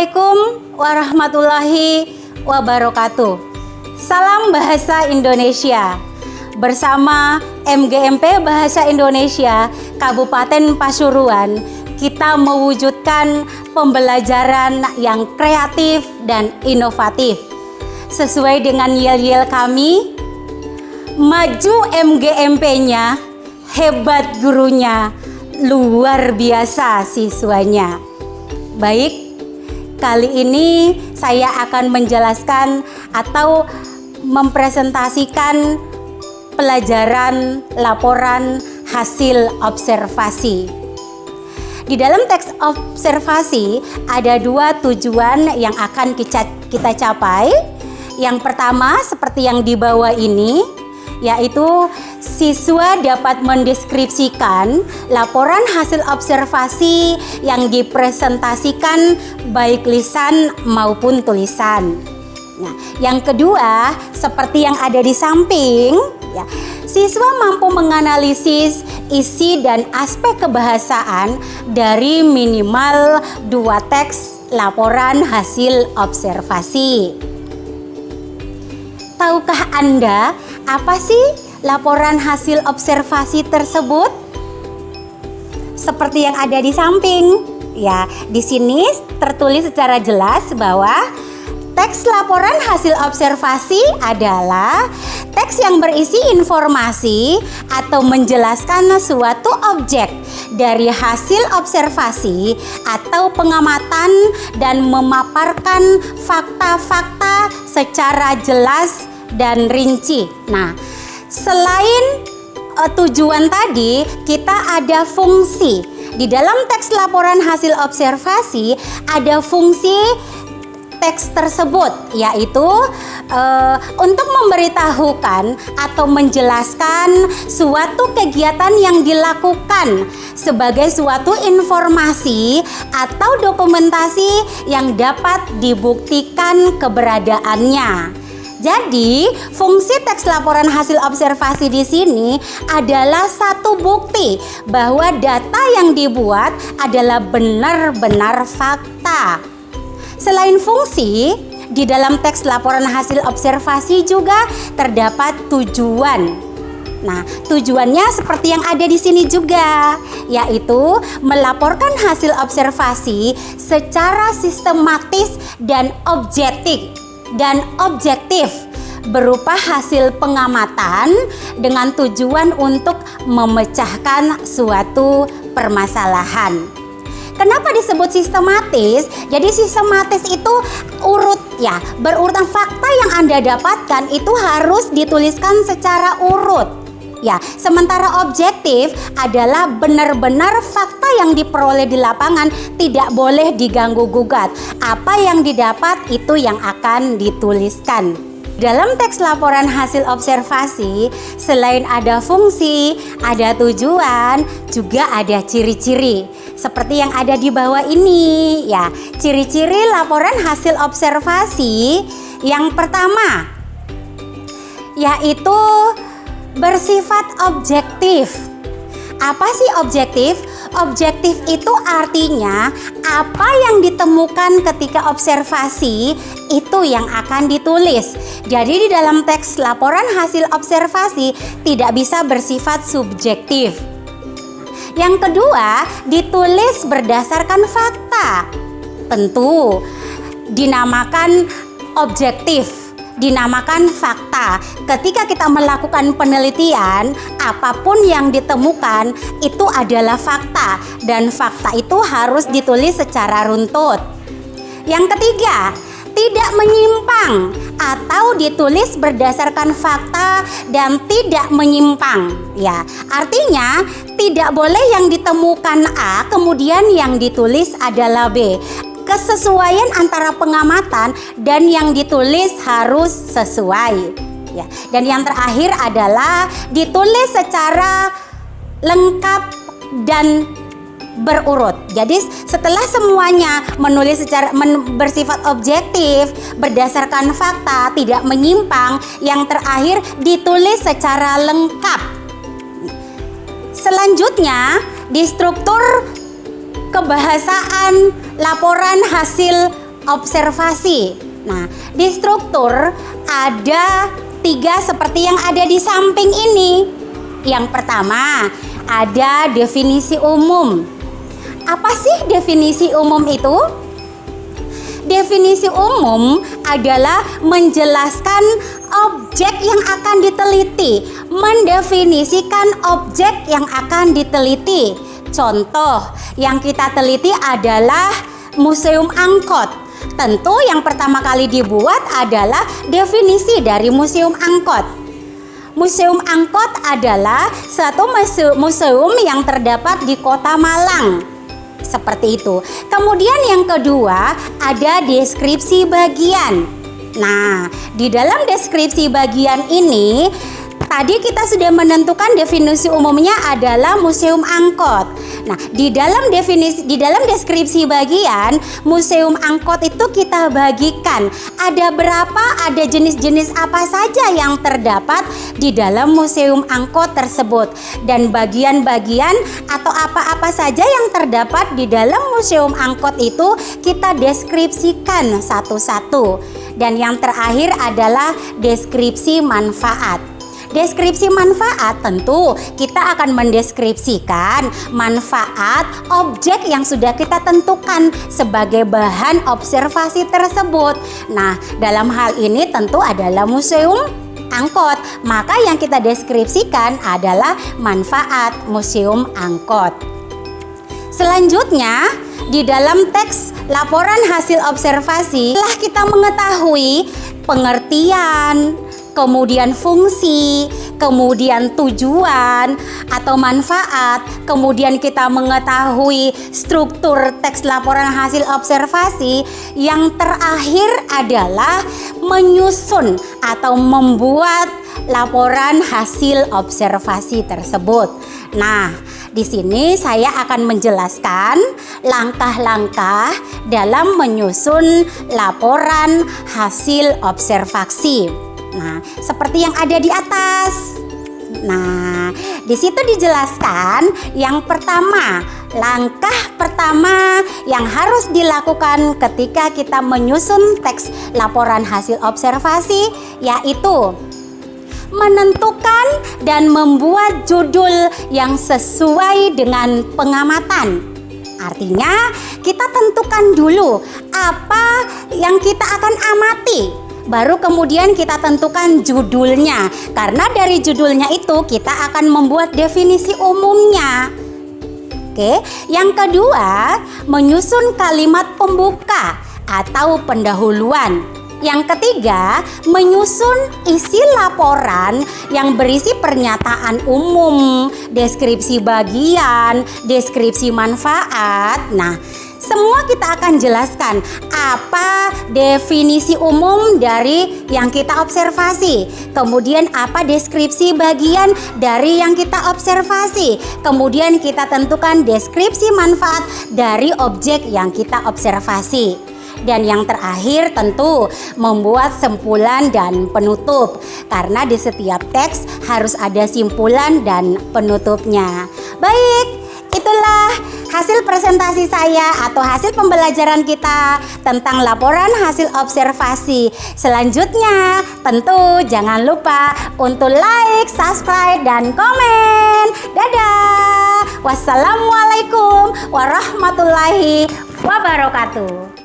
Assalamualaikum warahmatullahi wabarakatuh. Salam Bahasa Indonesia. Bersama MGMP Bahasa Indonesia Kabupaten Pasuruan, kita mewujudkan pembelajaran yang kreatif dan inovatif. Sesuai dengan yel-yel kami, maju MGMP-nya, hebat gurunya, luar biasa siswanya. Baik, kali ini saya akan menjelaskan atau mempresentasikan pelajaran laporan hasil observasi. Di dalam teks observasi ada dua tujuan yang akan kita capai. Yang pertama, seperti yang di bawah ini, yaitu siswa dapat mendeskripsikan laporan hasil observasi yang dipresentasikan baik lisan maupun tulisan. Nah, yang kedua, seperti yang ada di samping, ya, siswa mampu menganalisis isi dan aspek kebahasaan dari minimal 2 teks laporan hasil observasi. Tahukah Anda apa sih laporan hasil observasi tersebut? Seperti yang ada di samping, ya, di sini tertulis secara jelas bahwa teks laporan hasil observasi adalah teks yang berisi informasi atau menjelaskan suatu objek dari hasil observasi atau pengamatan dan memaparkan fakta-fakta secara jelas dan rinci. Nah, selain tujuan tadi, kita ada fungsi. Di dalam teks laporan hasil observasi ada fungsi teks tersebut, yaitu untuk memberitahukan atau menjelaskan suatu kegiatan yang dilakukan sebagai suatu informasi atau dokumentasi yang dapat dibuktikan keberadaannya. Jadi, fungsi teks laporan hasil observasi di sini adalah satu bukti bahwa data yang dibuat adalah benar-benar fakta. Selain fungsi, di dalam teks laporan hasil observasi juga terdapat tujuan. Nah, tujuannya seperti yang ada di sini juga, yaitu melaporkan hasil observasi secara sistematis dan objektif berupa hasil pengamatan dengan tujuan untuk memecahkan suatu permasalahan. Kenapa disebut sistematis? Jadi sistematis itu urut, ya, berurutan. Fakta yang Anda dapatkan itu harus dituliskan secara urut, ya. Sementara objektif adalah benar-benar fakta yang diperoleh di lapangan, tidak boleh diganggu gugat. Apa yang didapat itu yang akan dituliskan. Dalam teks laporan hasil observasi, selain ada fungsi, ada tujuan, juga ada ciri-ciri. Seperti yang ada di bawah ini, ya. Ciri-ciri laporan hasil observasi yang pertama, yaitu bersifat objektif. Apa sih objektif? Objektif itu artinya apa yang ditemukan ketika observasi itu yang akan ditulis. Jadi di dalam teks laporan hasil observasi tidak bisa bersifat subjektif. Yang kedua, ditulis berdasarkan fakta. Tentu dinamakan objektif, dinamakan fakta. Ketika kita melakukan penelitian, apapun yang ditemukan itu adalah fakta, dan fakta itu harus ditulis secara runtut. Yang ketiga, tidak menyimpang atau ditulis berdasarkan fakta dan tidak menyimpang, ya. Artinya tidak boleh yang ditemukan A kemudian yang ditulis adalah B. Kesesuaian antara pengamatan dan yang ditulis harus sesuai, ya. Dan yang terakhir adalah ditulis secara lengkap dan berurut. Jadi setelah semuanya menulis secara bersifat objektif, berdasarkan fakta, tidak menyimpang, yang terakhir ditulis secara lengkap. Selanjutnya, di struktur kebahasaan laporan hasil observasi. Nah, di struktur ada 3 seperti yang ada di samping ini. Yang pertama, ada definisi umum. Apa sih definisi umum itu? Definisi umum adalah menjelaskan objek yang akan diteliti, mendefinisikan objek yang akan diteliti. Contoh yang kita teliti adalah Museum Angkot. Tentu yang pertama kali dibuat adalah definisi dari Museum Angkot. Museum Angkot adalah suatu museum yang terdapat di Kota Malang. Seperti itu. Kemudian yang kedua ada deskripsi bagian. Nah, di dalam deskripsi bagian ini tadi kita sudah menentukan definisi umumnya adalah Museum Angkot. Nah, di dalam deskripsi bagian Museum Angkot itu kita bagikan ada berapa, ada jenis-jenis apa saja yang terdapat di dalam Museum Angkot tersebut, dan bagian-bagian atau apa-apa saja yang terdapat di dalam Museum Angkot itu kita deskripsikan satu-satu. Dan yang terakhir adalah deskripsi manfaat. Deskripsi manfaat tentu kita akan mendeskripsikan manfaat objek yang sudah kita tentukan sebagai bahan observasi tersebut. Nah, dalam hal ini tentu adalah Museum Angkot. Maka yang kita deskripsikan adalah manfaat Museum Angkot. Selanjutnya, di dalam teks laporan hasil observasi, setelah kita mengetahui pengertian, kemudian fungsi, kemudian tujuan atau manfaat, kemudian kita mengetahui struktur teks laporan hasil observasi, yang terakhir adalah menyusun atau membuat laporan hasil observasi tersebut. Nah, di sini saya akan menjelaskan langkah-langkah dalam menyusun laporan hasil observasi. Nah, seperti yang ada di atas. Nah, di situ dijelaskan yang pertama, langkah pertama yang harus dilakukan ketika kita menyusun teks laporan hasil observasi yaitu menentukan dan membuat judul yang sesuai dengan pengamatan. Artinya, kita tentukan dulu apa yang kita akan amati. Baru kemudian kita tentukan judulnya. Karena dari judulnya itu kita akan membuat definisi umumnya. Oke, yang kedua, menyusun kalimat pembuka atau pendahuluan. Yang ketiga, menyusun isi laporan yang berisi pernyataan umum, deskripsi bagian, deskripsi manfaat. Nah, semua kita akan jelaskan apa definisi umum dari yang kita observasi, kemudian apa deskripsi bagian dari yang kita observasi, kemudian kita tentukan deskripsi manfaat dari objek yang kita observasi. Dan yang terakhir tentu membuat simpulan dan penutup, karena di setiap teks harus ada simpulan dan penutupnya. Baik, itulah hasil presentasi saya atau hasil pembelajaran kita tentang laporan hasil observasi. Selanjutnya tentu jangan lupa untuk like, subscribe, dan komen. Dadah. Wassalamualaikum warahmatullahi wabarakatuh.